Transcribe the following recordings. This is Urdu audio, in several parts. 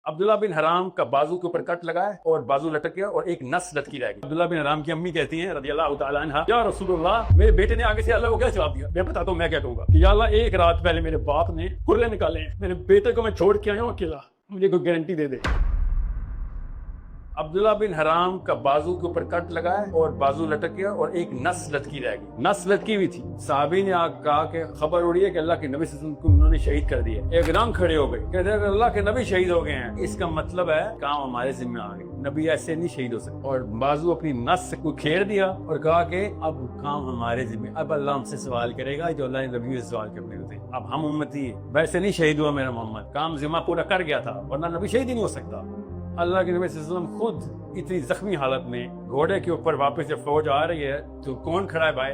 عبداللہ بن حرام کا بازو کے اوپر کٹ لگا ہے اور بازو لٹک گیا اور ایک نس لٹکی رہ گئی۔ عبداللہ بن حرام کی امی کہتی ہیں رضی اللہ تعالیٰ عنہ، یا رسول اللہ، میرے بیٹے نے آگے سے اللہ کو کیا جواب دیا؟ میں بتاتا ہوں میں کیا کہوں گا کہ یا اللہ، ایک رات پہلے میرے باپ نے کھرے نکالے ہیں، میرے بیٹے کو میں چھوڑ کے آیا ہوں اکیلا، مجھے کوئی گارنٹی دے دے۔ عبداللہ بن حرام کا بازو کے اوپر کٹ لگا ہے اور بازو لٹک گیا اور ایک نس لٹکی رہ گئی۔ نس لٹکی ہوئی تھی۔ صحابی نے کہا کہ خبر اڑی ہے کہ اللہ کے نبی صلی اللہ علیہ وسلم کو انہوں نے شہید کر دیا۔ ایک رنگ کھڑے ہو گئے، کہتے ہیں کہ اللہ کے نبی شہید ہو گئے ہیں، اس کا مطلب ہے کام ہمارے ذمہ آ گئے، نبی ایسے نہیں شہید ہو سکتے۔ اور بازو اپنی نس سے کوئی کھیر دیا اور کہا کہ اب کام ہمارے ذمہ، اب اللہ ہم سے سوال کرے گا جو اللہ نے نبی سے سوال کرنے ہوتے، اب ہم امتی ہیں۔ ویسے نہیں شہید ہوا میرا محمد، کام ذمہ پورا کر گیا تھا، ورنہ نبی شہید ہی نہیں ہو سکتا۔ اللہ کے نبی صلی اللہ علیہ وسلم خود اتنی زخمی حالت میں گھوڑے کے اوپر واپس جب فوج آ رہی ہے تو کون کھڑا ہے بھائی؟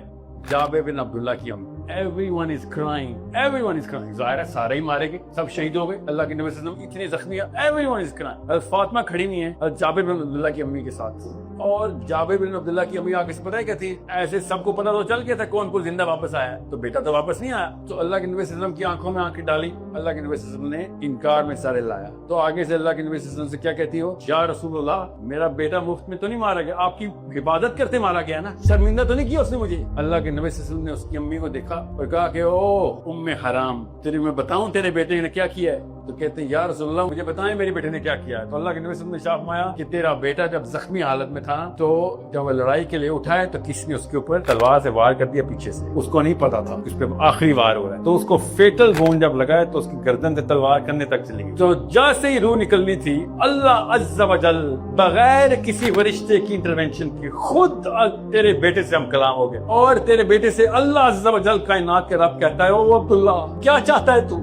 جابر بن عبداللہ کی امی۔ Everyone is crying. Everyone is crying. ظاہر ہے سارے ہی مارے گئے، سب شہید ہو گئے۔ اللہ کے نبی صلی اللہ علیہ وسلم اتنے زخمی ہیں، Everyone is crying. حضرت فاطمہ کھڑی ہوئی ہیں حضرت جابر بن عبداللہ کی امی کے ساتھ، اور جابر بن عبداللہ کی امی آگے سے پتہ ہے کہتی ہے، ایسے سب کو پتہ تو چل گیا تھا کون کون زندہ واپس آیا ہے، تو بیٹا تو واپس نہیں آیا۔ تو اللہ کے نبی صلی اللہ علیہ وسلم کی آنکھوں میں آنکھیں ڈالی، اللہ کے نبی صلی اللہ علیہ وسلم نے انکار میں سارے لایا۔ تو آگے سے اللہ کے نبی صلی اللہ علیہ وسلم سے کیا کہتی ہو؟ یا رسول اللہ، میرا بیٹا مفت میں تو نہیں مارا گیا، آپ کی عبادت کرتے مارا گیا نا، شرمندہ تو نہیں کیا اس نے مجھے؟ اللہ کے نبی صلی اللہ علیہ وسلم نے اس کی امی کو دیکھا اور کہا کہ او ام حرام، تیرے میں بتاؤں تیرے بیٹے نے کیا کیا ہے؟ تو کہتے ہیں یا رسول اللہ، مجھے بتائیں میرے بیٹے نے کیا کیا ہے۔ تو اللہ کے نبی صلی اللہ علیہ وسلم نے فرمایا کہ تیرا بیٹا جب زخمی حالت میں تھا تو جب وہ لڑائی کے لیے اٹھا ہے تو کسی نے اس کے اوپر تلوار سے وار کر دیا پیچھے سے، اس کو نہیں پتا تھا اس پہ آخری وار ہو رہا ہے، تو اس کو فیٹل وونڈ جب لگا ہے تو اس کی گردن سے تلوار کرنے تک چلی گئی۔ تو جیسے ہی روح نکلنی تھی، اللہ عز و جل بغیر کسی فرشتے کی انٹرونشن کی خود تیرے بیٹے سے ہم کلام ہو گئے، اور تیرے بیٹے سے اللہ عز و جل کائنات کے رب کہتا ہے، او عبداللہ کیا چاہتا ہے تو؟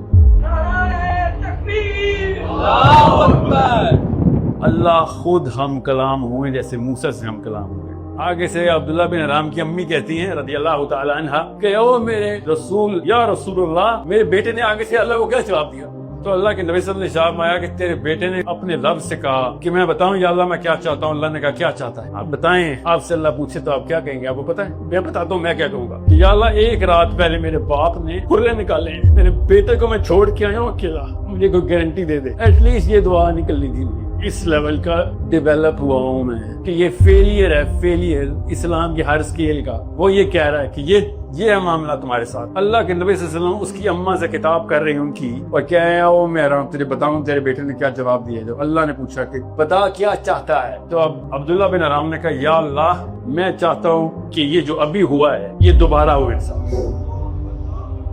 اللہ خود ہم کلام ہوئے جیسے موسیٰ سے ہم کلام ہوئے۔ آگے سے عبداللہ بن حرام کی امی کہتی ہیں رضی اللہ تعالی عنہ کہ او میرے رسول، یا رسول اللہ، میرے بیٹے نے آگے سے اللہ کو کیا جواب دیا؟ تو اللہ کے نبی صلی اللہ علیہ وسلم نے جواب آیا کہ تیرے بیٹے نے اپنے رب سے کہا کہ میں بتاؤں یا اللہ میں کیا چاہتا ہوں؟ اللہ نے کہا کیا چاہتا ہے؟ آپ بتائیں، آپ سے اللہ پوچھے تو آپ کیا کہیں گے؟ آپ کو پتہ ہے؟ میں بتاتا ہوں میں کیا کہوں گا کہ یا اللہ، ایک رات پہلے میرے باپ نے کھرے نکالے ہیں، میرے بیٹے کو میں چھوڑ کے آیا ہوں اکیلا، مجھے کوئی گارنٹی دے دے۔ ایٹ لیسٹ یہ دعا نکلنی تھی مجھے۔ اس لیول کا ڈیولپ ہوا ہوں میں کہ یہ فیلئر ہے، فیلئر اسلام کی ہر سکیل کا۔ وہ یہ کہہ رہا ہے کہ یہ ہے معاملہ تمہارے ساتھ۔ اللہ کے نبی صلی اللہ علیہ وسلم اس کی اماں سے خطاب کر رہی ہیں ان کی، اور کیا ہے او میرا تجھے بتاؤں تیرے بیٹے نے کیا جواب دیا؟ جب اللہ نے پوچھا کہ بتا کیا چاہتا ہے، تو اب عبداللہ بن حرام نے کہا یا اللہ، میں چاہتا ہوں کہ یہ جو ابھی ہوا ہے یہ دوبارہ ہو میرے ساتھ،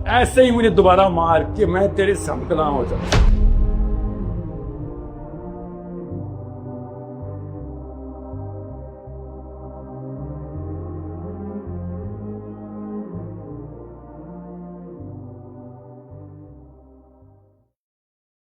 ایسے ہی مجھے دوبارہ مار کہ میں تیرے سے ہم کلام ہو جاؤں۔